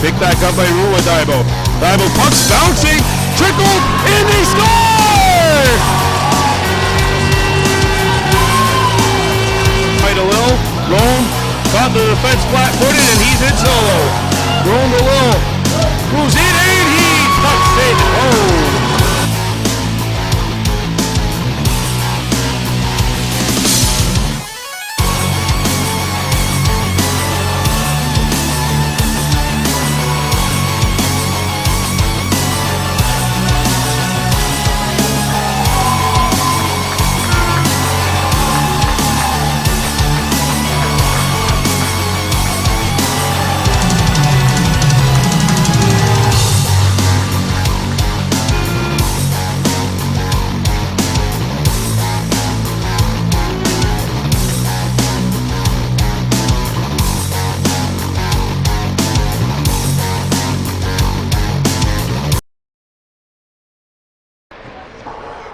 Picked back up by Rua Daibo. Daibo pucks bouncing, trickled, and they score! Right a little, Rome got the defense flat-footed, and he's in solo. Rome a little, moves in, and he tucks it home.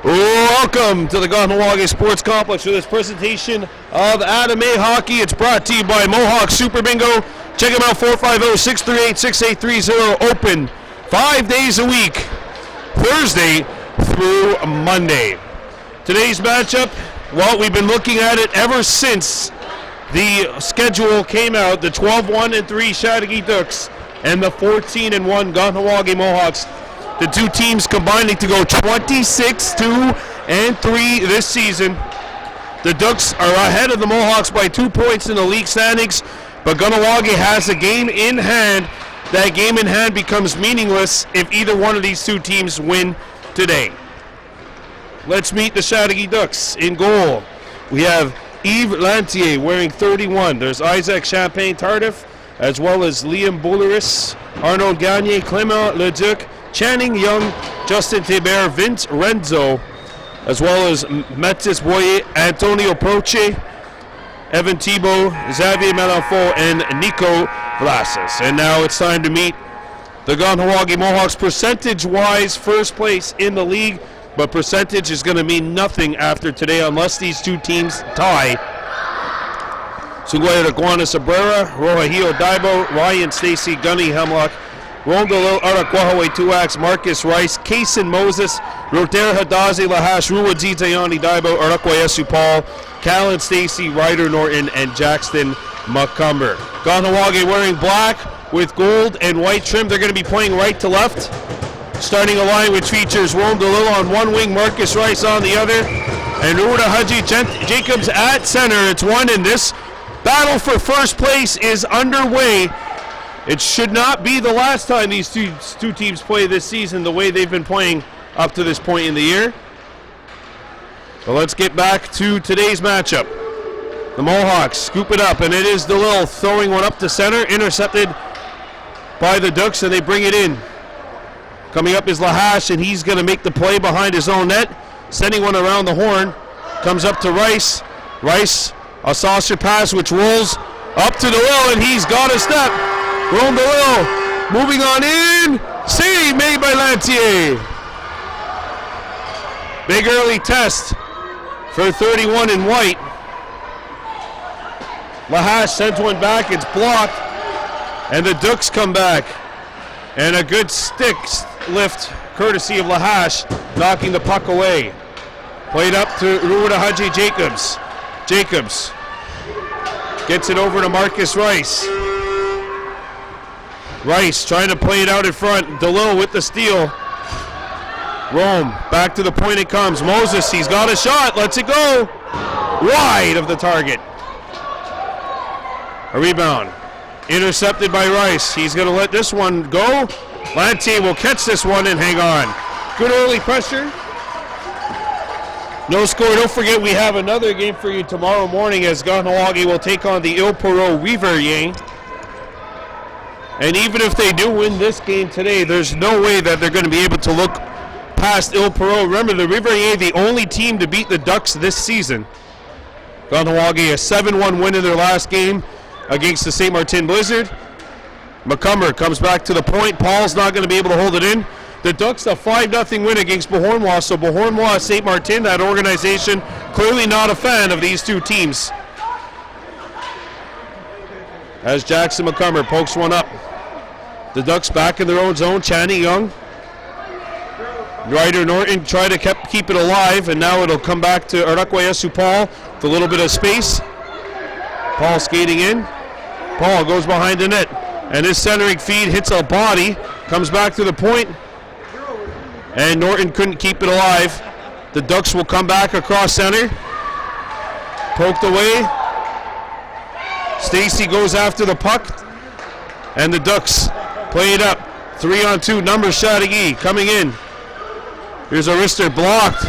Welcome to the Kahnawake Sports Complex for this presentation of Anime Hockey. It's brought to you by Mohawk Super Bingo. Check them out, 450-638-6830. Open 5 days a week, Thursday through Monday. Today's matchup, well, we've been looking at it ever since the schedule came out. The 12-1-3 Chateauguay Ducs and the 14-1 Kahnawake Mohawks. The two teams combining to go 26-2-3 this season. The Ducs are ahead of the Mohawks by 2 points in the league standings, but Kahnawake has a game in hand. That game in hand becomes meaningless if either one of these two teams win today. Let's meet the Chateauguay Ducs. In goal, we have Yves Lantier wearing 31. There's Isaac Champagne-Tardif, as well as Liam Bouleris, Arnaud Gagne, Clément Leduc, Channing Young, Justin Thibert, Vince Renzo, as well as Mathis Boyer, Antonio Proce, Evan Thibault, Xavier Melanfo, and Nico Vlasis. And now it's time to meet the Kahnawake Mohawks. Percentage-wise, first place in the league, but percentage is going to mean nothing after today unless these two teams tie. Suguaya Raguana Sabrera, Rohahio Daibo, Ryan Stacy, Gunny Hemlock, Rondolil Araquahaway Tuax, Marcus Rice, Kaysen Moses, Roter Hadazi Lahash, Rua Zitayani Daibo, Araquayesu Paul, Callan Stacy, Ryder Norton, and Jackson McCumber. Kahnawake wearing black with gold and white trim. They're going to be playing right to left. Starting a line which features Rondolil on one wing, Marcus Rice on the other, and Ruda Haji Jacobs at center. It's one, and this battle for first place is underway. It should not be the last time these two teams play this season the way they've been playing up to this point in the year. But let's get back to today's matchup. The Mohawks scoop it up, and it is DeLille throwing one up to center, intercepted by the Ducs, and they bring it in. Coming up is Lahash, and he's going to make the play behind his own net, sending one around the horn. Comes up to Rice. Rice, a saucer pass which rolls up to DeLille, and he's got a step. Rondolil moving on in. Save made by Lantier. Big early test for 31 in white. Lahash sends one back. It's blocked. And the Ducs come back. And a good stick lift courtesy of Lahash, knocking the puck away. Played up to Ruda Haji Jacobs. Jacobs gets it over to Marcus Rice. Rice trying to play it out in front. DeLille with the steal. Rome back to the point it comes. Moses, he's got a shot. Lets it go. Wide of the target. A rebound. Intercepted by Rice. He's going to let this one go. Lantier will catch this one and hang on. Good early pressure. No score. Don't forget we have another game for you tomorrow morning as Kahnawake will take on the Il-Poro Riviere. And even if they do win this game today, there's no way that they're going to be able to look past Il-Poro. Remember, the Riviere, the only team to beat the Ducs this season. Kahnawake, a 7-1 win in their last game against the St. Martin Blizzard. McCumber comes back to the point. Paul's not going to be able to hold it in. The Ducs, a 5-0 win against Beauharnois. So Beauharnois, St. Martin, that organization, clearly not a fan of these two teams. As Jackson McCumber pokes one up. The Ducks back in their own zone. Channy Young. Ryder Norton tried to keep it alive, and now it'll come back to Chateauguay Paul with a little bit of space. Paul skating in. Paul goes behind the net, and his centering feed hits a body, comes back to the point, and Norton couldn't keep it alive. The Ducks will come back across center. Poked away. Stacy goes after the puck, and the Ducks play it up. 3-on-2, number Chateauguay coming in. Here's a wrister blocked.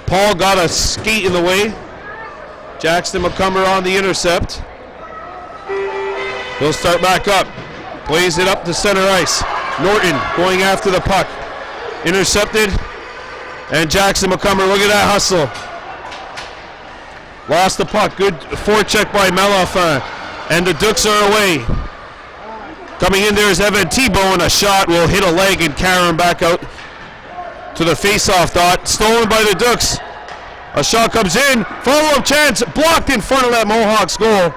Paul got a skate in the way. Jackson McCumber on the intercept. He'll start back up. Plays it up to center ice. Norton going after the puck. Intercepted. And Jackson McCumber, look at that hustle. Lost the puck. Good forecheck by Melafin. And the Ducks are away. Coming in there is Evan Tebow, and a shot will hit a leg and carry him back out to the face-off dot. Stolen by the Ducks. A shot comes in. Follow-up chance. Blocked in front of that Mohawks goal.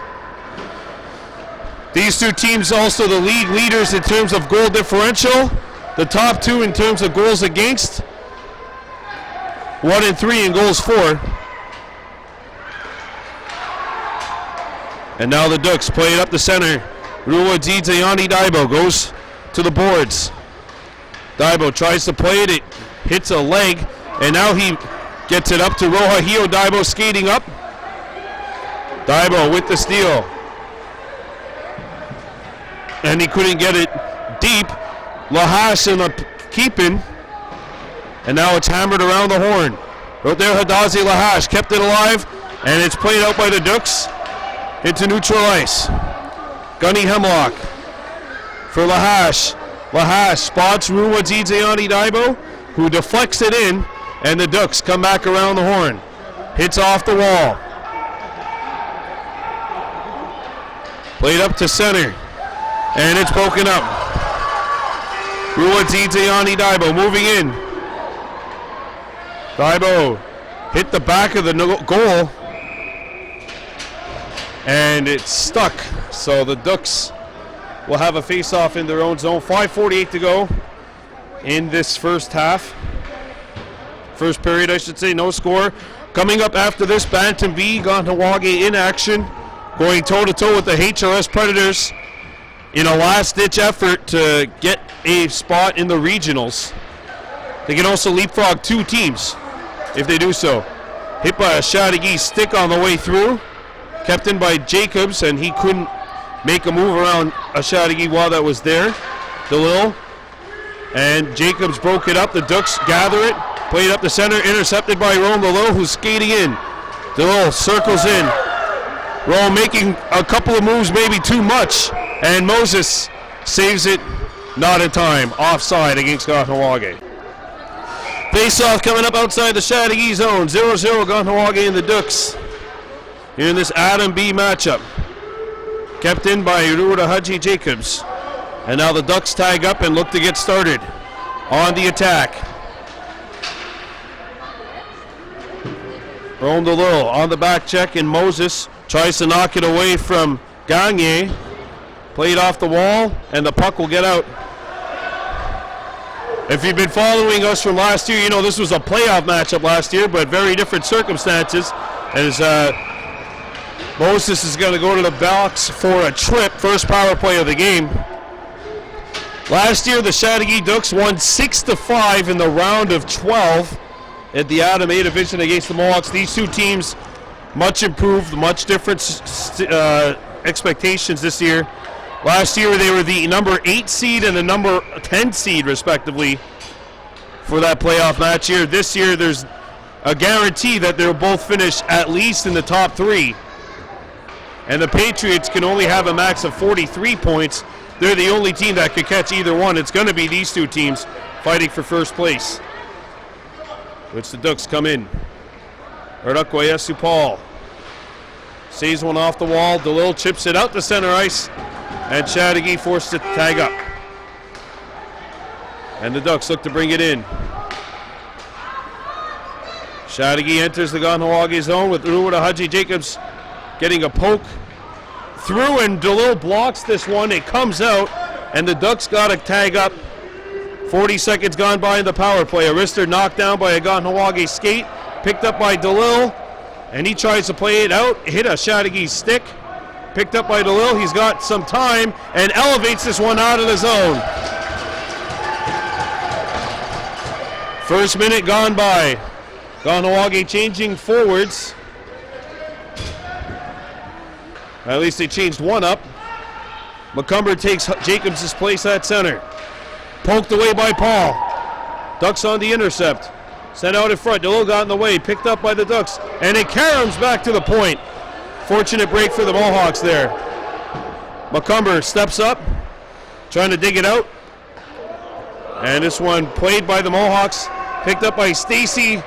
These two teams also the league leaders in terms of goal differential. The top two in terms of goals against. 1 and 3 in goals for. And now the Ducks play it up the center. Ruwadzi Yanni Daibo goes to the boards. Daibo tries to play it. It hits a leg. And now he gets it up to Rohahio. Daibo skating up. Daibo with the steal. And he couldn't get it deep. Lahash in the keeping. And now it's hammered around the horn. Right there, Hadazi Lahash kept it alive. And it's played out by the Ducks into neutral ice. Gunny Hemlock for Lahash. Lahash spots Ruwadzi Yanni Daibo, who deflects it in, and the Ducks come back around the horn. Hits off the wall. Played up to center, and it's broken up. Ruwadzi Yanni Daibo moving in. Daibo hit the back of the goal, and it's stuck. So the Ducks will have a face-off in their own zone. 5:48 to go in this first half. First period, I should say, no score. Coming up after this, Bantam B, Kahnawake in action, going toe-to-toe with the HRS Predators in a last-ditch effort to get a spot in the regionals. They can also leapfrog 2 teams if they do so. Hit by a Chateauguay stick on the way through. Kept in by Jacobs, and he couldn't make a move around a Chateauguay while that was there. DeLille. And Jacobs broke it up. The Ducks gather it. Played up the center. Intercepted by Rome DeLille, who's skating in. DeLille circles in. Rome making a couple of moves, maybe too much. And Moses saves it. Not in time. Offside against Kahnawake. Face-off coming up outside the Chateauguay zone. 0-0 Kahnawake and the Ducks in this Adam B matchup. Kept in by Ruwadzi Jacobs. And now the Ducks tag up and look to get started on the attack. Rome DeLille on the back check, and Moses tries to knock it away from Gagne. Played off the wall, and the puck will get out. If you've been following us from last year, you know this was a playoff matchup last year, but very different circumstances. As Moses is going to go to the box for a trip, first power play of the game. Last year, the Chateauguay Ducks won 6-5 in the round of 12 at the Adam A division against the Mohawks. These two teams, much improved, much different expectations this year. Last year, they were the number 8 seed and the number 10 seed, respectively, for that playoff match here. This year, there's a guarantee that they'll both finish at least in the top 3. And the Patriots can only have a max of 43 points. They're the only team that could catch either one. It's going to be these two teams fighting for first place. Which the Ducks come in. Chateauguay Paul saves one off the wall. DeLille chips it out to center ice. And Chateauguay forced to tag up. And the Ducks look to bring it in. Chateauguay enters the Kahnawake zone with Ruwadzi Jacobs getting a poke through, and DeLille blocks this one. It comes out, and the Ducks got a tag up. 40 seconds gone by in the power play. A wrister knocked down by a Kahnawake skate, picked up by DeLille, and he tries to play it out, hit a Chateauguay stick, picked up by DeLille. He's got some time and elevates this one out of the zone. First minute gone by. Kahnawake changing forwards. At least they changed one up. McCumber takes Jacobs' place at center. Poked away by Paul. Ducks on the intercept. Sent out in front. DeLille got in the way. Picked up by the Ducks. And it caroms back to the point. Fortunate break for the Mohawks there. McCumber steps up. Trying to dig it out. And this one played by the Mohawks. Picked up by Stacy.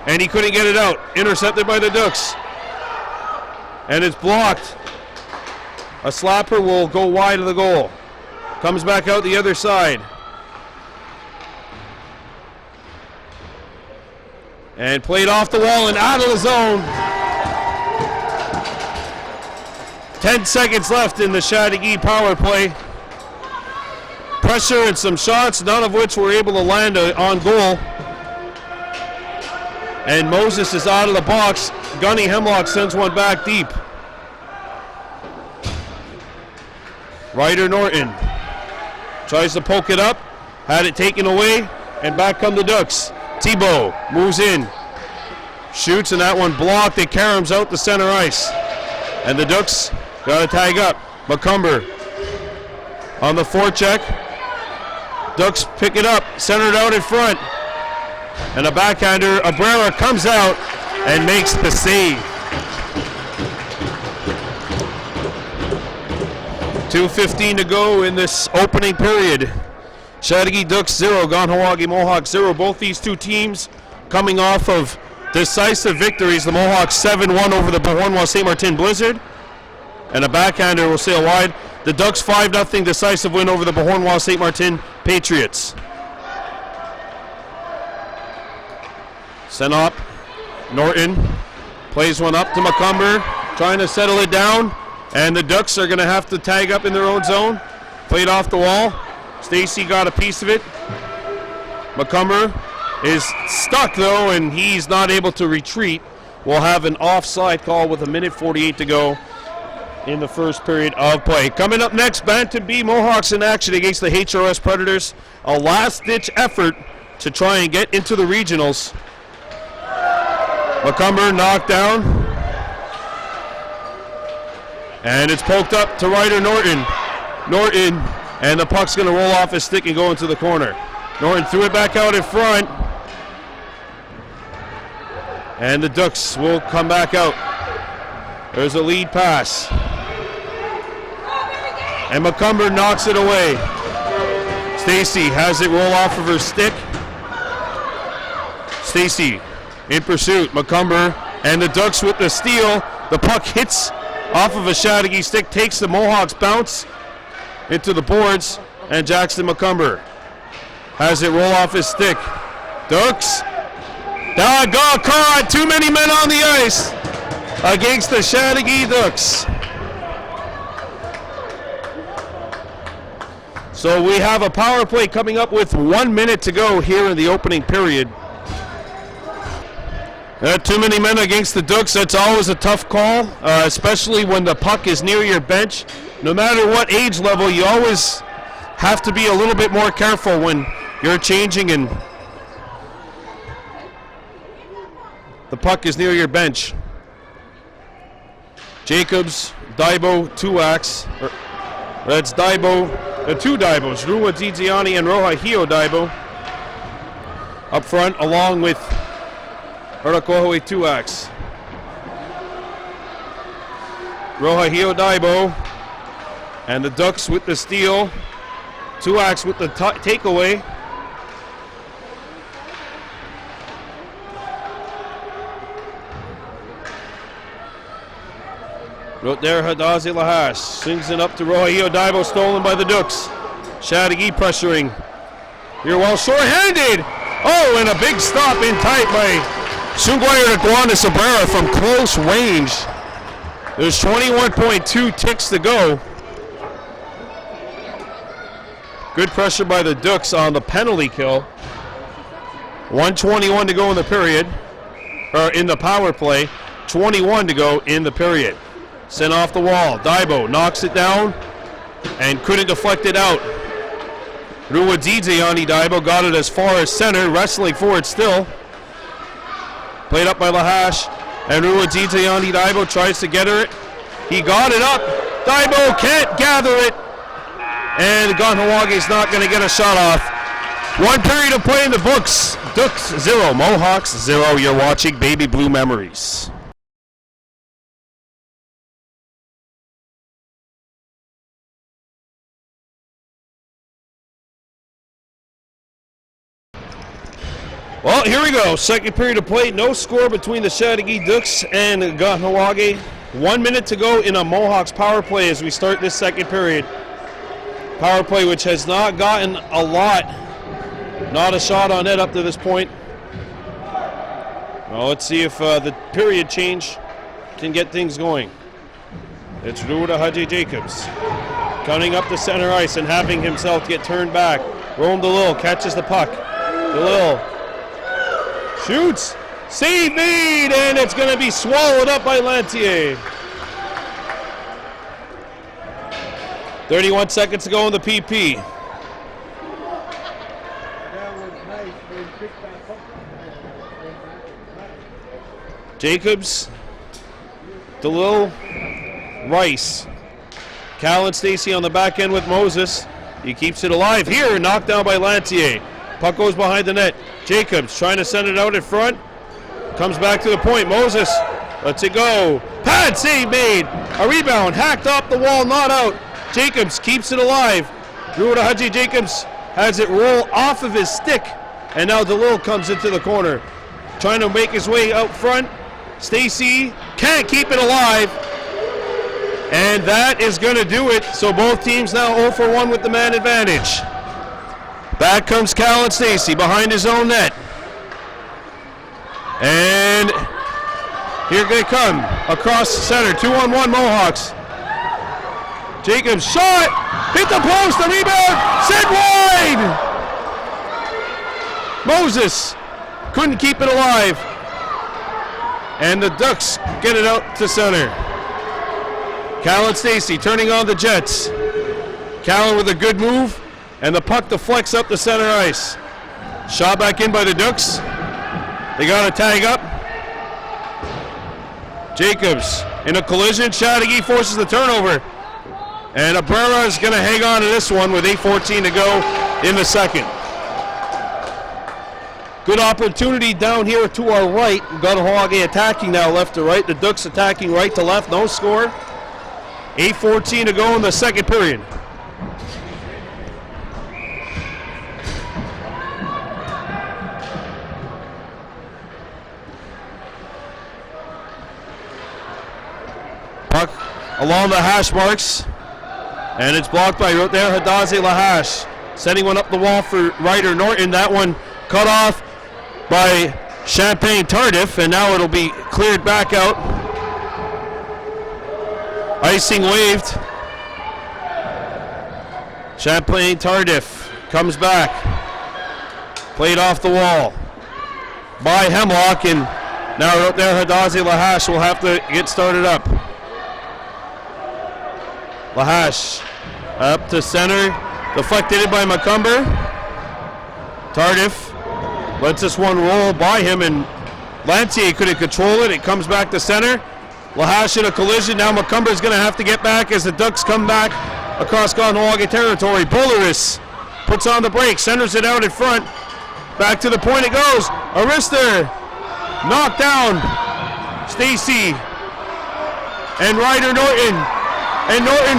And he couldn't get it out. Intercepted by the Ducks. And it's blocked. A slapper will go wide of the goal. Comes back out the other side. And played off the wall and out of the zone. 10 seconds left in the Chateauguay power play. Pressure and some shots, none of which were able to land on goal. And Moses is out of the box. Gunny Hemlock sends one back deep. Ryder Norton tries to poke it up, had it taken away, and back come the Ducks. Thibault moves in, shoots, and that one blocked. It caroms out the center ice. And the Ducks got to tag up. McCumber on the forecheck. Ducks pick it up, centered out in front. And a backhander, Abrera, comes out and makes the save. 2:15 to go in this opening period. Chateauguay Ducks 0, Kahnawake Mohawks 0. Both these two teams coming off of decisive victories. The Mohawks 7-1 over the Beauharnois St. Martin Blizzard. And a backhander will sail wide. The Ducks 5-0 decisive win over the Beauharnois St. Martin Patriots. Sent up. Norton plays one up to McCumber, trying to settle it down. And the Ducks are going to have to tag up in their own zone. Played off the wall. Stacy got a piece of it. McCumber is stuck though, and he's not able to retreat. We'll have an offside call with 1:48 to go in the first period of play. Coming up next, Bantam B Mohawks in action against the HRS Predators. A last-ditch effort to try and get into the regionals. McCumber knocked down. And it's poked up to Ryder Norton. Norton, and the puck's going to roll off his stick and go into the corner. Norton threw it back out in front. And the Ducks will come back out. There's a lead pass. And McCumber knocks it away. Stacy has it roll off of her stick. Stacy in pursuit. McCumber and the Ducks with the steal. The puck hits off of a Chateauguay stick, takes the Mohawks bounce into the boards, and Jackson McCumber has it roll off his stick. Ducks. Got caught. Too many men on the ice against the Chateauguay Ducks. So we have a power play coming up with 1 minute to go here in the opening period. Too many men against the Ducks, that's always a tough call, especially when the puck is near your bench. No matter what age level, you always have to be a little bit more careful when you're changing and the puck is near your bench. Jacobs, Daibo, Tuax. That's Daibo, the two Daibos, Rua Ziziani and Rohahio Daibo. Up front, along with Kahnawake Tuax. Rohahio Daibo and the Ducks with the steal. Tuax with the takeaway. Roter Hadazi Lahash swings it up to Rohahio Daibo, stolen by the Ducks. Chateauguay pressuring. Here well short-handed. Oh, and a big stop in tight by Sungwire Iguana Sabrera from close range. There's 21.2 ticks to go. Good pressure by the Ducs on the penalty kill. 1:21 to go in the period, or in the power play. 21 to go in the period. Sent off the wall. Daibo knocks it down and couldn't deflect it out. Ruwadidze on Daibo got it as far as center, wrestling for it still. Played up by Lahash, and Ruwadidze on Daibo tries to get her it. He got it up. Daibo can't gather it, and Kahnawake not going to get a shot off. 1 period of play in the books. Ducs 0, Mohawks 0. You're watching Baby Blue Memories. Well, here we go. Second period of play. No score between the Chateauguay Ducs and Kahnawake. 1 minute to go in a Mohawks power play as we start this second period. Power play which has not gotten a lot. Not a shot on net up to this point. Well, let's see if the period change can get things going. It's Ruwadidze Jacobs coming up the center ice and having himself get turned back. Rome DeLille catches the puck. DeLille shoots, save made, and it's going to be swallowed up by Lantier. 31 seconds to go in the PP. Jacobs, DeLille, Rice. Cal and Stacy on the back end with Moses. He keeps it alive here, knocked down by Lantier. Puck goes behind the net. Jacobs trying to send it out in front. Comes back to the point. Moses lets it go. Pad save made. A rebound hacked off the wall, not out. Jacobs keeps it alive. Ruwadidze Jacobs has it roll off of his stick. And now DeLille comes into the corner. Trying to make his way out front. Stacy can't keep it alive. And that is going to do it. So both teams now 0 for 1 with the man advantage. Back comes Cal and Stacy behind his own net. And here they come across center. 2-on-1 Mohawks. Jacobs shot. Hit the post. The rebound. Sent wide. Moses couldn't keep it alive. And the Ducs get it out to center. Cal and Stacy turning on the Jets. Cal with a good move. And the puck deflects up the center ice. Shot back in by the Ducs. They got a tag up. Jacobs in a collision. Chateauguay forces the turnover. And Abrera is going to hang on to this one with 8:14 to go in the second. Good opportunity down here to our right. Kahnawake attacking now left to right. The Ducs attacking right to left. No score. 8:14 to go in the second period. Puck along the hash marks, and it's blocked by LHTO Lahash. Setting one up the wall for Ryder Norton. That one cut off by Champagne Tardif, and now it'll be cleared back out. Icing waved. Champagne Tardif comes back. Played off the wall by Hemlock, and now LHTO Lahash will have to get started up. Lahash up to center, deflected it by McCumber. Tardif lets this one roll by him, and Lantier couldn't control it. It comes back to center. Lahash in a collision. Now McCumber is going to have to get back as the Ducs come back across Kahnawake territory. Bolaris puts on the brake, centers it out in front. Back to the point it goes. Arister knocked down. Stacy and Ryder Norton. And Norton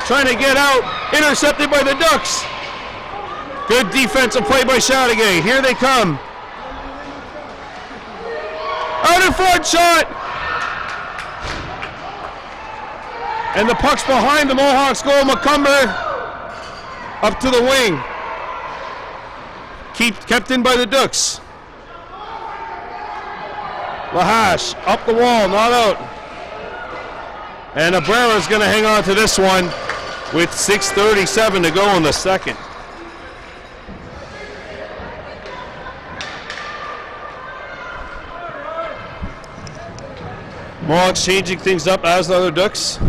trying to get out, intercepted by the Ducs. Good defensive play by Chateauguay. Here they come. Out in front shot. And the puck's behind the Mohawks goal. McCumber up to the wing. Kept in by the Ducs. Lahash up the wall, not out. And Abrera is going to hang on to this one with 6:37 to go in the second. Mohawks changing things up as the other Ducs.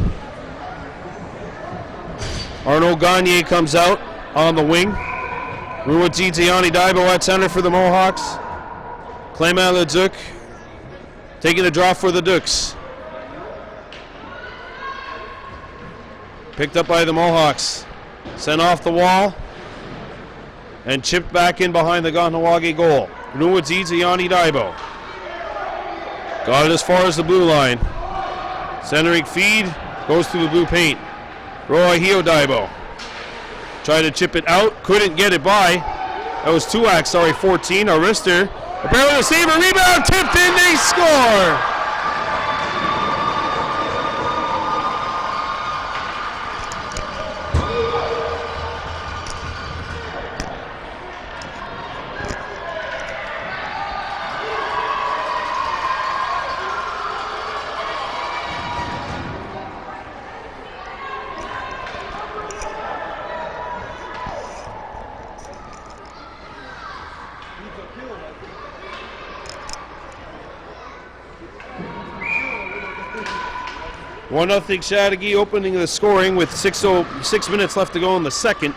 Arnaud Gagne comes out on the wing. Ruwadzidziani Daibo at center for the Mohawks. Clément Leduc taking the draw for the Ducs. Picked up by the Mohawks. Sent off the wall. And chipped back in behind the Kahnawake goal. Ruwadzidziani Daibo. Got it as far as the blue line. Centering feed. Goes through the blue paint. Roahio Daibo. Tried to chip it out. Couldn't get it by. That was 14. Arister. Apparently the save, a rebound. Tipped in. They score. One nothing Chateauguay opening the scoring with 6 minutes left to go in the second.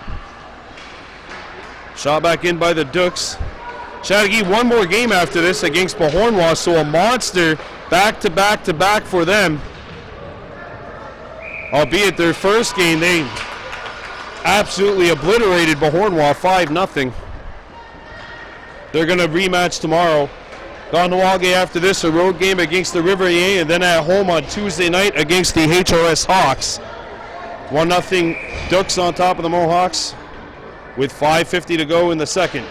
Shot back in by the Ducs. Chateauguay one more game after this against Beauharnois, so a monster back to back for them. Albeit their first game, they absolutely obliterated Beauharnois 5-0. They're going to rematch tomorrow. Kahnawake after this, a road game against the Riverier, and then at home on Tuesday night against the HRS Hawks. 1-0 Ducs on top of the Mohawks with 5:50 to go in the second.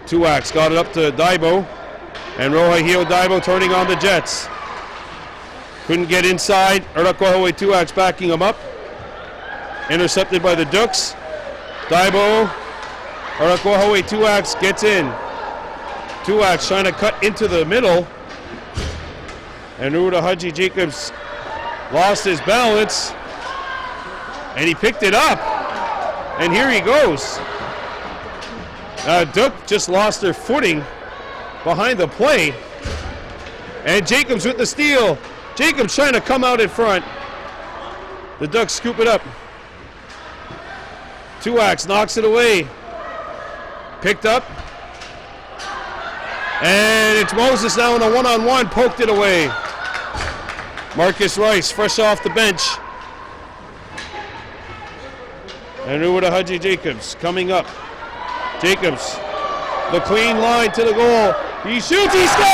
Tuax got it up to Daibo, and Roahio Daibo turning on the Jets. Couldn't get inside. Urakwahaway Tuax backing him up. Intercepted by the Ducs. Daibo, Urakwahaway Tuax gets in. Tuax trying to cut into the middle, and Haji Jacobs lost his balance, and he picked it up, and here he goes. Duc just lost their footing behind the play, and Jacobs with the steal. Jacobs trying to come out in front. The Ducs scoop it up. Tuax knocks it away. Picked up. And it's Moses now in a one-on-one, poked it away. Marcus Rice, fresh off the bench. And Haji Jacobs coming up. Jacobs, the clean line to the goal. He shoots, he scores!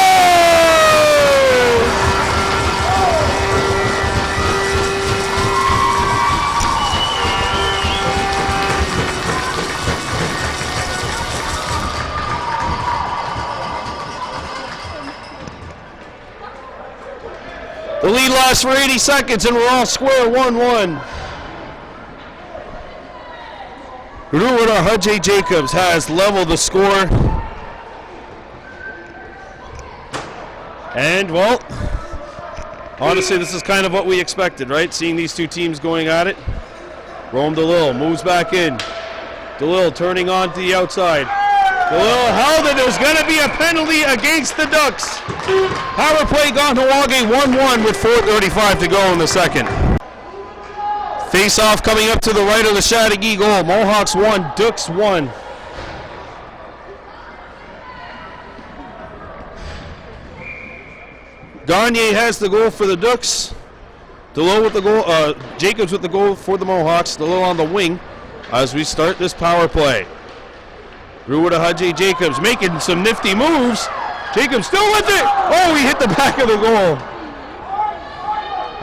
The lead lasts for 80 seconds, and we're all square 1-1. Haji Jacobs has leveled the score. And, well, honestly, this is kind of what we expected, right? Seeing these two teams going at it. Rome DeLille moves back in. DeLille turning on to the outside. DeLille held it. There's going to be a penalty against the Ducs. Power play Kahnawake 1-1 with 4:35 to go in the second. Face-off coming up to the right of the Chateauguay goal. Mohawks 1, Ducs 1. Gagne has the goal for the Ducs. DeLille with the goal. Jacobs with the goal for the Mohawks. DeLille on the wing as we start this power play. Haji Jacobs making some nifty moves. Jacobs still with it. Oh, he hit the back of the goal.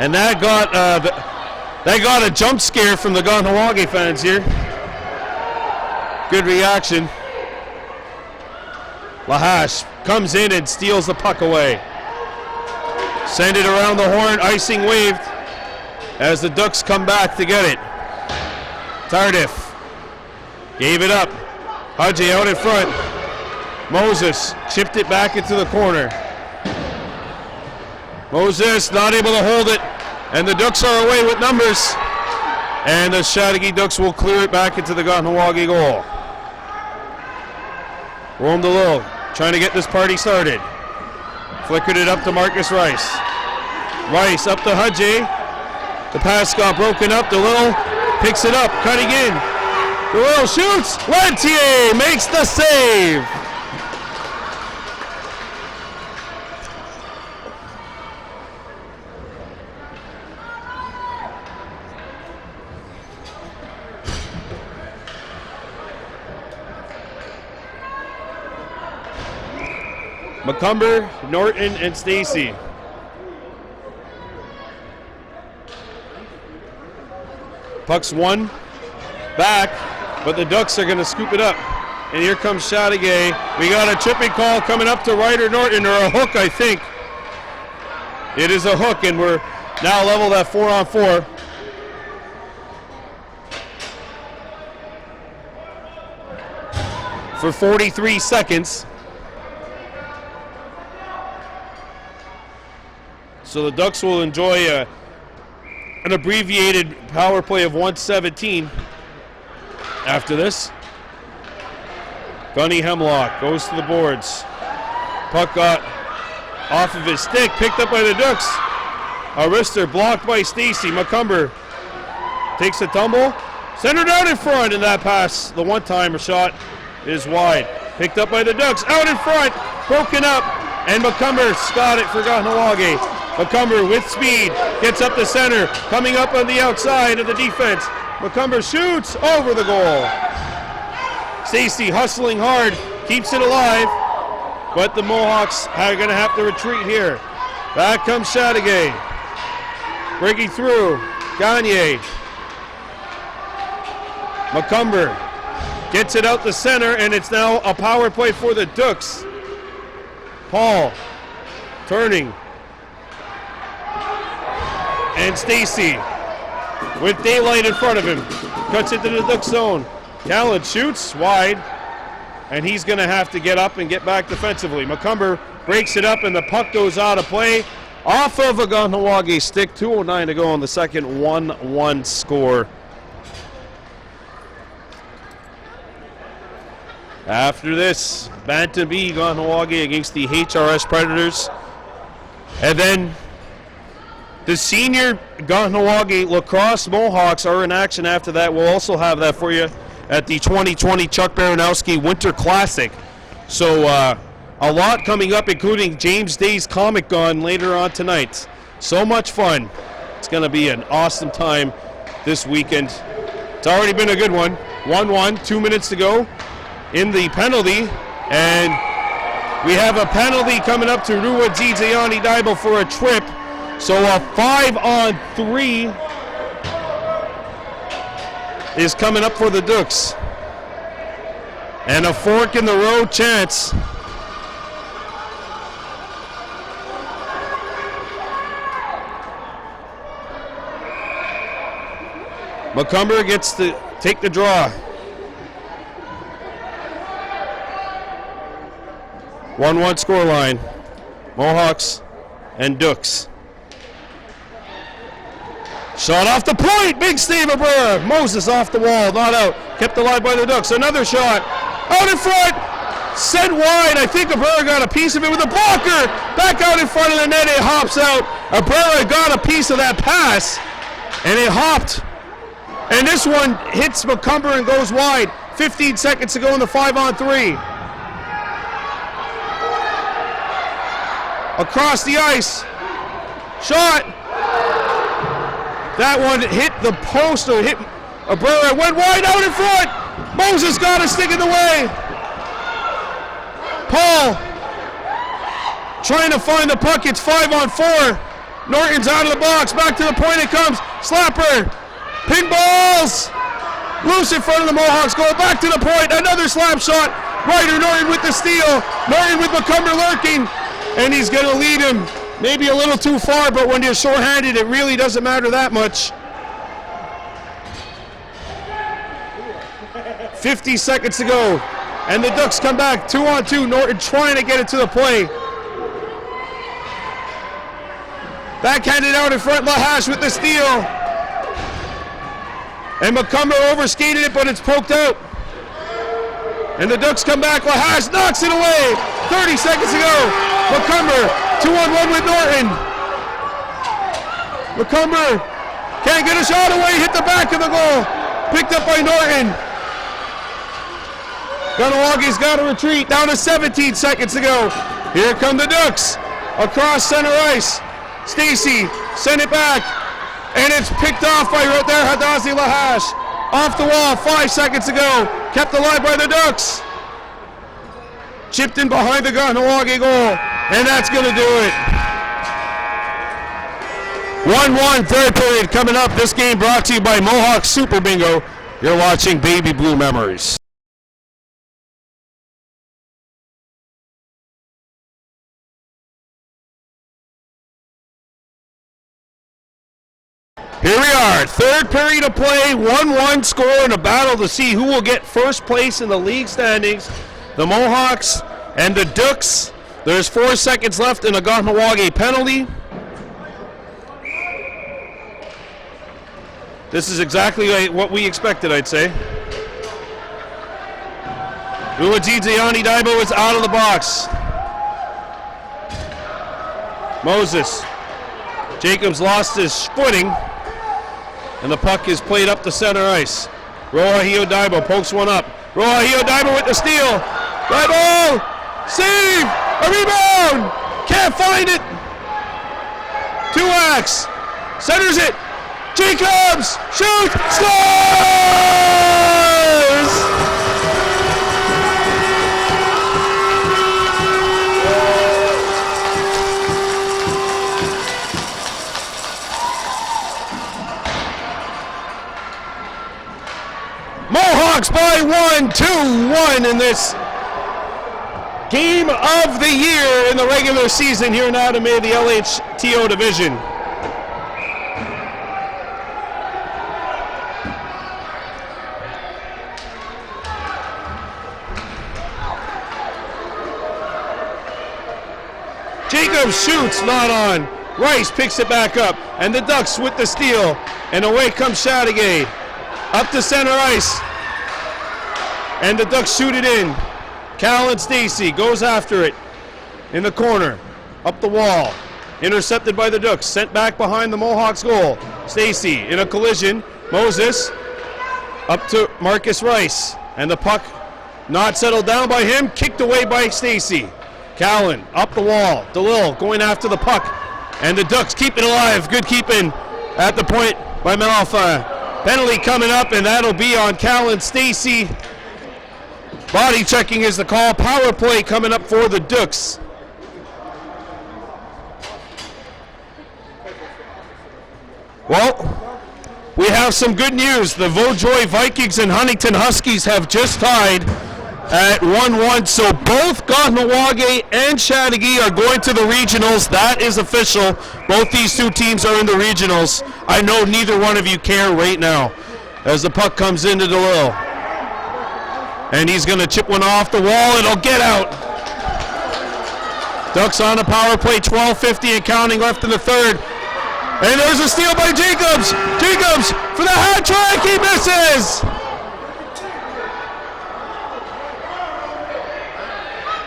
And that got a jump scare from the Kahnawake fans here. Good reaction. Lahash comes in and steals the puck away. Send it around the horn, icing waved as the Ducs come back to get it. Tardif gave it up. Haji out in front. Moses chipped it back into the corner. Moses not able to hold it, and the Ducs are away with numbers. And the Chateauguay Ducs will clear it back into the Kahnawake goal. Rome DeLille trying to get this party started. Flickered it up to Marcus Rice. Rice up to Hudjay. The pass got broken up. DeLille picks it up, cutting in. DeLille shoots. Lantier makes the save. Macomber, Norton, and Stacy. Puck's one back, but the Ducks are going to scoop it up. And here comes Chateauguay. We got a tripping call coming up to Ryder Norton, or a hook, I think. It is a hook, and we're now leveled at 4-on-4. For 43 seconds. So the Ducks will enjoy an abbreviated power play of 117 after this. Gunny Hemlock goes to the boards. Puck got off of his stick, picked up by the Ducks. A wrister blocked by Stacy. Macomber takes a tumble. Centered out in front, and that pass, the one-timer shot, is wide. Picked up by the Ducks, out in front, broken up, and Macomber's got it for Kahnawake. Macomber with speed, gets up the center, coming up on the outside of the defense. Macomber shoots over the goal. Stacy hustling hard, keeps it alive, but the Mohawks are going to have to retreat here. Back comes Chateauguay. Breaking through, Gagne. Macomber gets it out the center, and it's now a power play for the Ducs. Paul turning. And Stacy, with daylight in front of him, cuts into the Duck zone. Callan shoots wide, and he's going to have to get up and get back defensively. Macomber breaks it up, and the puck goes out of play off of a Kahnawake stick. 2:09 to go on the second, 1-1 score. After this, Bantam B, Kahnawake against the HRS Predators. And then the senior Kahnawake lacrosse Mohawks are in action after that. We'll also have that for you at the 2020 Chuck Baranowski Winter Classic. So a lot coming up, including James Day's Comic Con later on tonight. So much fun. It's going to be an awesome time this weekend. It's already been a good one. 1-1, 2 minutes to go in the penalty. And we have a penalty coming up to Ruwa Zizayani Daibo for a trip. So a 5-on-3 is coming up for the Ducs. And a fork in the road chance. Macomber gets to take the draw. 1-1 scoreline. Mohawks and Ducs. Shot off the point, big Steve Abrera. Moses off the wall, not out. Kept alive by the Ducks. Another shot, out in front, sent wide. I think Abrera got a piece of it with a blocker. Back out in front of the net, it hops out. Abrera got a piece of that pass, and it hopped. And this one hits Macomber and goes wide. 15 seconds to go in the 5-on-3. Across the ice, shot. That one hit the post, or hit Abrera, went wide out in front. Moses got a stick in the way. Paul trying to find the puck. It's 5-on-4. Norton's out of the box. Back to the point it comes. Slapper. Ping balls. Loose in front of the Mohawks goal. Back to the point. Another slap shot. Ryder Norton with the steal. Norton with Macomber lurking. And he's going to lead him. Maybe a little too far, but when you're short-handed, it really doesn't matter that much. 50 seconds to go, and the Ducks come back 2-on-2. Norton trying to get it to the play. Backhanded out in front, Lahash with the steal. And Macomber overskated it, but it's poked out. And the Ducks come back, Lahash knocks it away. 30 seconds to go. Macomber 2-on-1 with Norton. McCumber can't get a shot away, hit the back of the goal. Picked up by Norton. Kahnawake got to retreat, down to 17 seconds to go. Here come the Ducs, across center ice. Stacy sent it back, and it's picked off by Roter Lahash. Off the wall, 5 seconds to go. Kept alive by the Ducs. Chipped in behind the Kahnawake goal, and that's going to do it. 1-1 third period coming up. This game brought to you by Mohawk Super Bingo. You're watching Baby Blue Memories. Here we are, third period of play, 1-1 score in a battle to see who will get first place in the league standings. The Mohawks and the Ducs. There's 4 seconds left in a Kahnawake penalty. This is exactly what we expected, I'd say. Uladidzeani Daibo is out of the box. Moses. Jacobs lost his footing, and the puck is played up to center ice. Roahio Daibo pokes one up. Roahio Daibo with the steal. Daibo! Save! A rebound! Can't find it! Tuax centers it. Jacobs! Shoot! Scores! Mohawks by 2-1 in this game of the year in the regular season here in Adelaide, the LHTO division. Jacobs shoots, not on. Rice picks it back up, and the Ducs with the steal, and away comes Chateauguay. Up to center ice, and the Ducs shoot it in. Cal Stacy goes after it in the corner, up the wall, intercepted by the Ducs, sent back behind the Mohawks goal. Stacy in a collision, Moses up to Marcus Rice, and the puck not settled down by him, kicked away by Stacy. Callan up the wall, DeLille going after the puck, and the Ducs keep it alive. Good keeping at the point by Malfa. Penalty coming up, and that'll be on Callan Stacy. Body checking is the call. Power play coming up for the Ducs. Well, we have some good news. The Vaudreuil Vikings and Huntington Huskies have just tied at 1-1, so both Kahnawake and Chateauguay are going to the regionals. That is official. Both these two teams are in the regionals. I know neither one of you care right now as the puck comes into DeLille. And he's going to chip one off the wall. It'll get out. Ducks on a power play, 12:50 and counting left in the third. And there's a steal by Jacobs. Jacobs for the hat trick. He misses.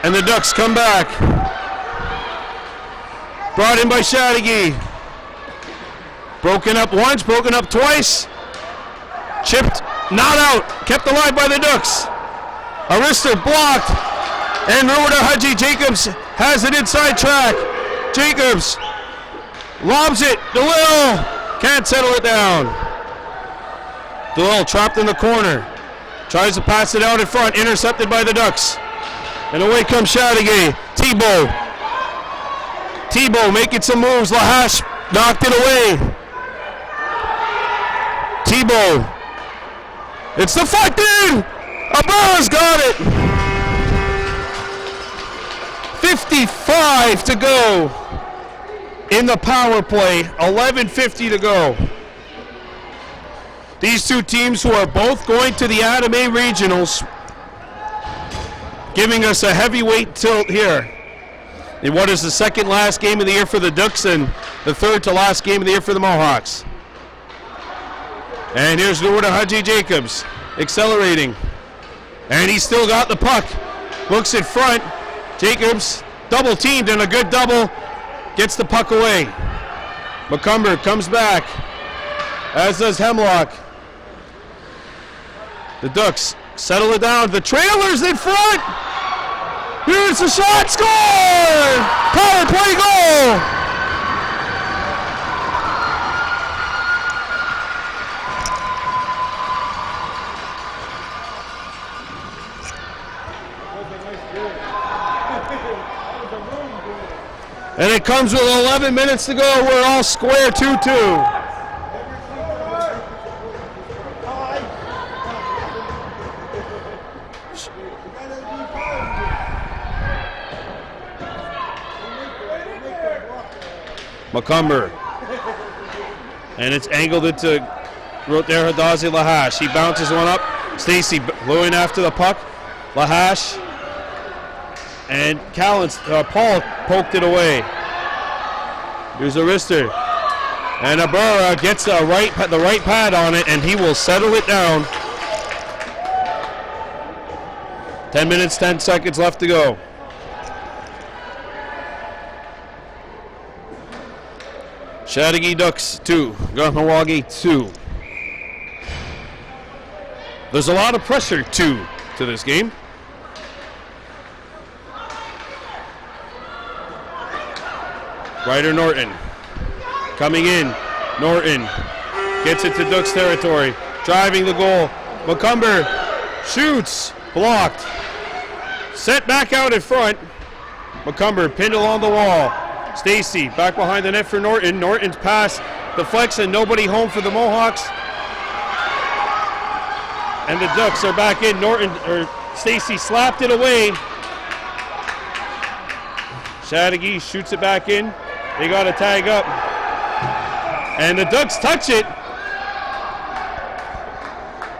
And the Ducks come back. Brought in by Chateauguay. Broken up once, broken up twice. Chipped, not out. Kept alive by the Ducks. Arister blocked. And Ruda Haji Jacobs has it inside track. Jacobs lobs it. DeLille can't settle it down. DeLille trapped in the corner. Tries to pass it out in front. Intercepted by the Ducks. And away comes Chateauguay. Thibault making some moves. Lahash knocked it away. Thibault. It's deflected. Abara's got it. 55 to go in the power play. 11:50 to go. These two teams who are both going to the Adelaide Regionals, giving us a heavyweight tilt here in what is the second last game of the year for the Ducs and the third to last game of the year for the Mohawks. And here's Nuruda Haji Jacobs accelerating. And he's still got the puck. Looks in front. Jacobs double teamed and a good double gets the puck away. McCumber comes back, as does Hemlock. The Ducs settle it down. The Trailers in front. Here's the shot. Score! Power play goal! And it comes with 11 minutes to go. We're all square 2-2. McCumber. And it's angled into Roter Hadazi Lahash. He bounces one up. Stacy going after the puck. Lahash. And Paul poked it away. Here's a wrister. And Abura gets the right pad on it, and he will settle it down. 10 minutes, 10 seconds left to go. Chateauguay Ducs 2, Kahnawake 2. There's a lot of pressure, too, to this game. Ryder Norton coming in. Norton gets it to Ducs territory. Driving the goal. McCumber shoots. Blocked. Set back out in front. McCumber pinned along the wall. Stacy back behind the net for Norton. Norton's pass deflects and nobody home for the Mohawks. And the Ducs are back in. Stacy slapped it away. Chateauguay shoots it back in. They got to tag up. And the Ducs touch it.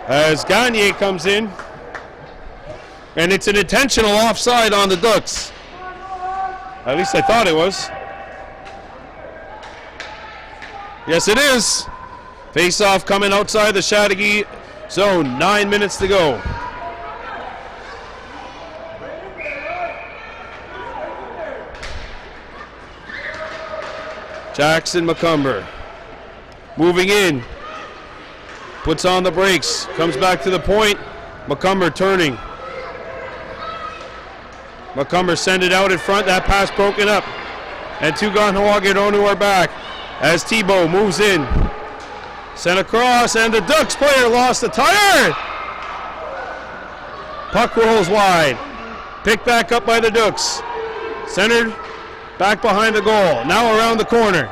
As Gagne comes in. And it's an intentional offside on the Ducs. At least I thought it was. Yes, it is. Face-off coming outside the Chateauguay zone. 9 minutes to go. Jackson McCumber moving in, puts on the brakes, comes back to the point. McCumber turning. McCumber send it out in front. That pass broken up, and two Kahnawake Onu are back as Tebow moves in, sent across, and the Ducs player lost the tire. Puck rolls wide, picked back up by the Ducs, centered. Back behind the goal, now around the corner.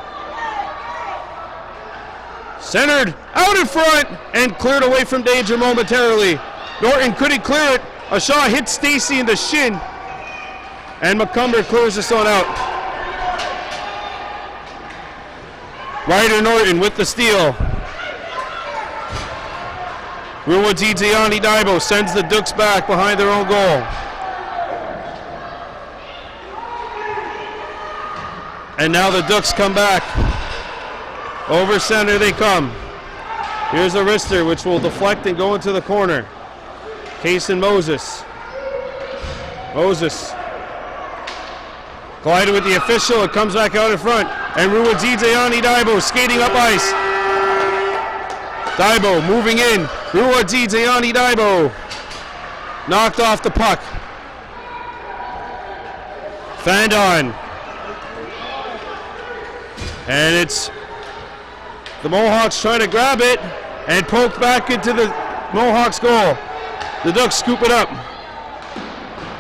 Centered, out in front, and cleared away from danger momentarily. Norton couldn't clear it. A shot hit Stacy in the shin, and McCumber clears this one out. Ryder Norton with the steal. Ruwadzidziani Daibo sends the Ducs back behind their own goal. And now the Ducs come back. Over center they come. Here's a wrister which will deflect and go into the corner. Kason Moses. Moses collided with the official. It comes back out in front. And Ruwadzidziani Daibo skating up ice. Daibo moving in. Ruwadzidziani Daibo knocked off the puck. Fanned on. And it's the Mohawks trying to grab it and poked back into the Mohawks goal. The Ducs scoop it up.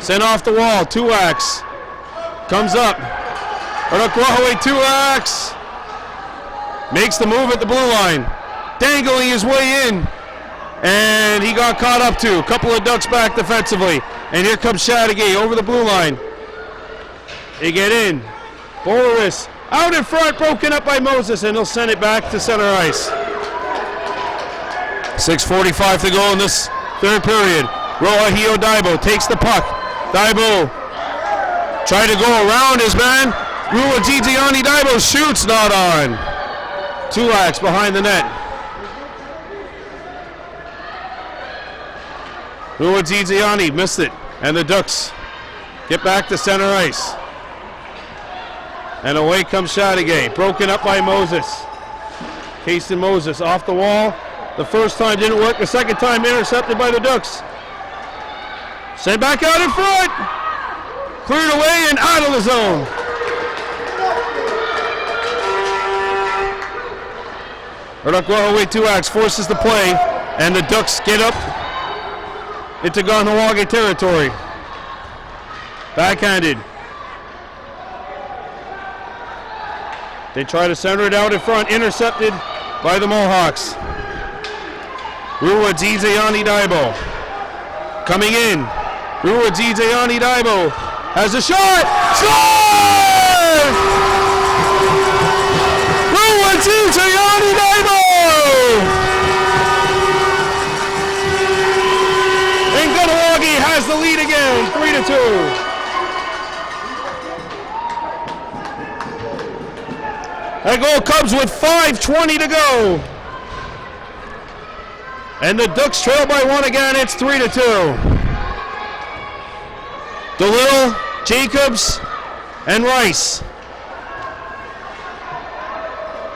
Sent off the wall. Tuax comes up. Arakwahaway Tuax makes the move at the blue line. Dangling his way in. And he got caught up too. A couple of Ducs back defensively. And here comes Chateauguay over the blue line. They get in. Boris out in front, broken up by Moses, and he'll send it back to center ice. 6:45 to go in this third period. Roahio Daibo takes the puck. Daibo tried to go around his man. Ruwadzidziani Daibo shoots, not on. Tulax behind the net. Ruwadzidziani missed it, and the Ducs get back to center ice. And away comes Chateauguay. Broken up by Moses. Kason Moses off the wall. The first time didn't work. The second time intercepted by the Ducs. Sent back out in front. Cleared away and out of the zone. Kahnawake 2X forces the play. And the Ducs get up into Kahnawake territory. Backhanded. They try to center it out in front. Intercepted by the Mohawks. Ruwa Dzizayani Daibo. Coming in. Ruwa Dzizayani Daibo has a shot. Score! Ruwa Dzizayani Daibo! And Kahnawake has the lead again, 3-2. That goal comes with 5:20 to go. And the Ducs trail by 1 again. It's 3-2. DeLille, Jacobs, and Rice.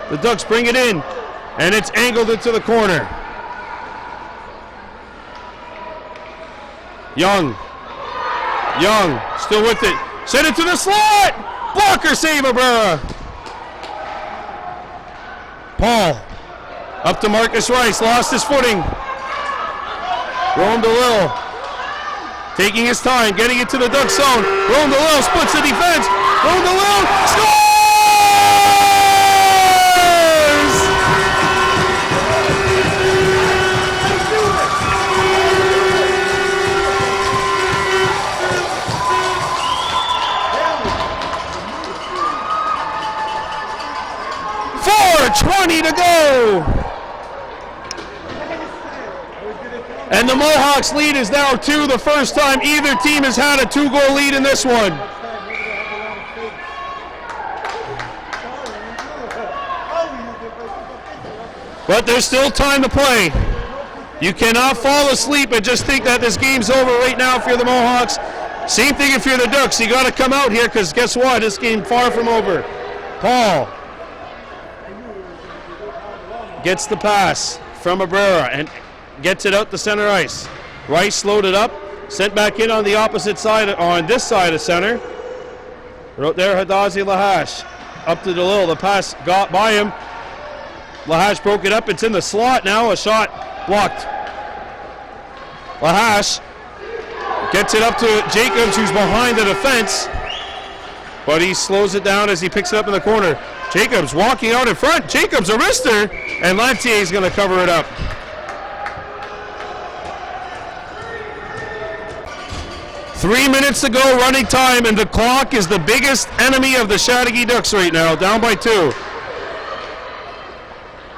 The Ducs bring it in, and it's angled into the corner. Young, still with it. Send it to the slot. Blocker save, Abrera. Paul, up to Marcus Rice, lost his footing. Rome DeLille, taking his time, getting it to the Duck zone. Rome DeLille splits the defense. Rome DeLille scores! 4:20 to go. And the Mohawks lead is now 2, the first time either team has had a 2-goal lead in this one. But there's still time to play. You cannot fall asleep and just think that this game's over right now if you're the Mohawks. Same thing if you're the Ducs. You got to come out here because guess what? This game far from over. Paul gets the pass from Abrera and gets it out the center ice. Rice slowed it up, sent back in on the opposite side, on this side of center. Right there, Hadazi Lahash up to DeLille. The pass got by him. Lahash broke it up. It's in the slot now. A shot blocked. Lahash gets it up to Jacobs, who's behind the defense, but he slows it down as he picks it up in the corner. Jacobs walking out in front. Jacobs a wrister, and Lantier is going to cover it up. Three minutes to go, running time, and the clock is the biggest enemy of the Chateauguay Ducs right now, down by 2.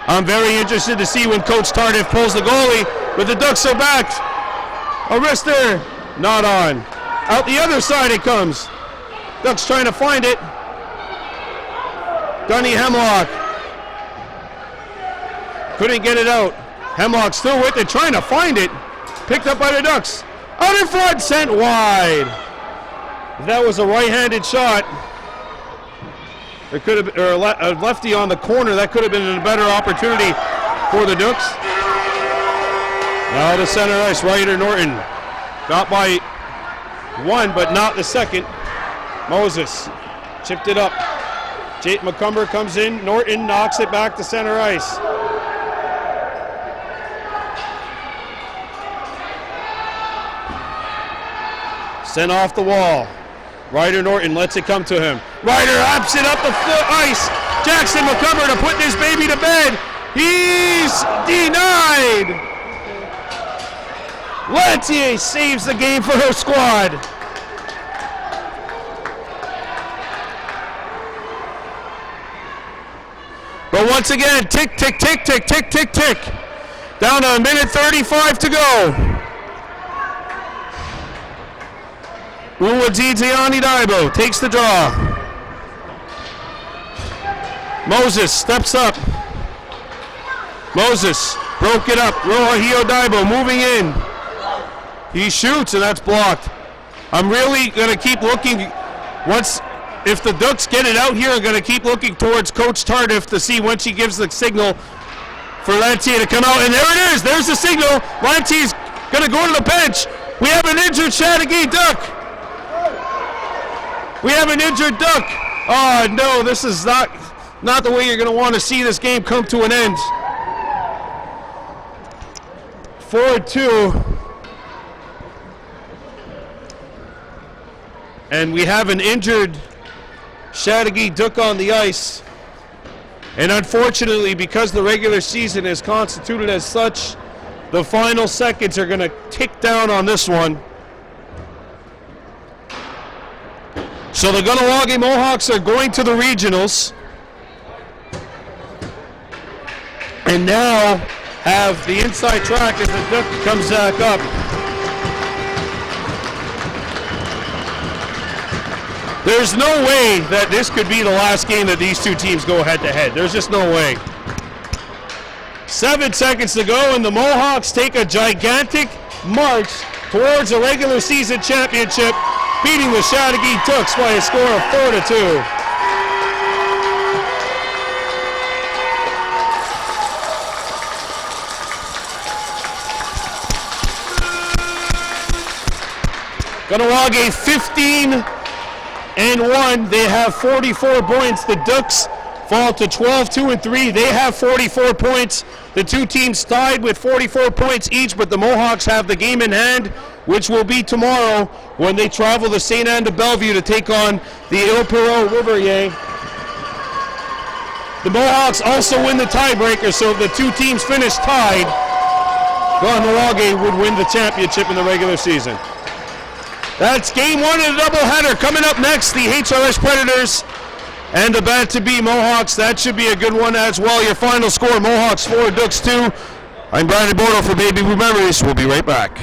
I'm very interested to see when Coach Tardif pulls the goalie, but the Ducs are back. A wrister, not on. Out the other side it comes. Ducs trying to find it. Gunny Hemlock couldn't get it out. Hemlock still with it, trying to find it. Picked up by the Ducs. Out in front, sent wide. If that was a right-handed shot, it could have, or a lefty on the corner, that could have been a better opportunity for the Ducs. Now to center ice, Ryder Norton. Got by 1, but not the second. Moses chipped it up. Jake McCumber comes in. Norton knocks it back to center ice. Sent off the wall. Ryder Norton lets it come to him. Ryder ups it up the ice. Jackson McCumber to put this baby to bed. He's denied. Lantier saves the game for her squad. But once again, tick, tick, tick, tick, tick, tick, tick. Down to 1:35 to go. Uwadzidziani Daibo takes the draw. Moses steps up. Moses broke it up. Rohio Daibo moving in. He shoots and that's blocked. I'm really going to keep looking. Once if the Ducks get it out here, I'm going to keep looking towards Coach Tardif to see when she gives the signal for Lancier to come out. And there it is. There's the signal. Lancier's going to go to the bench. We have an injured Chateauguay Duck. We have an injured Duck. Oh, no, this is not the way you're going to want to see this game come to an end. 4-2. And we have an injured Chateauguay Duck on the ice. And unfortunately, because the regular season is constituted as such, the final seconds are going to tick down on this one. So the Kahnawake Mohawks are going to the regionals. And now have the inside track as the Duck comes back up. There's no way that this could be the last game that these two teams go head-to-head. There's just no way. 7 seconds to go, and the Mohawks take a gigantic march towards a regular season championship, beating the Chateauguay Ducs by a score of 4-2. Kahnawake 15-1. They have 44 points. The Ducks fall to 12-2-3. They have 44 points. The two teams tied with 44 points each, but the Mohawks have the game in hand, which will be tomorrow when they travel to St. Anne de Bellevue to take on the Île-Perrot-Rivière. The Mohawks also win the tiebreaker, so if the two teams finish tied, Kahnawake would win the championship in the regular season. That's game one of the doubleheader. Coming up next, the HRS Predators and the Bad-to-Be Mohawks. That should be a good one as well. Your final score, Mohawks 4, Ducks 2. I'm Brandon Bordeaux for Baby Blue Memories. We'll be right back.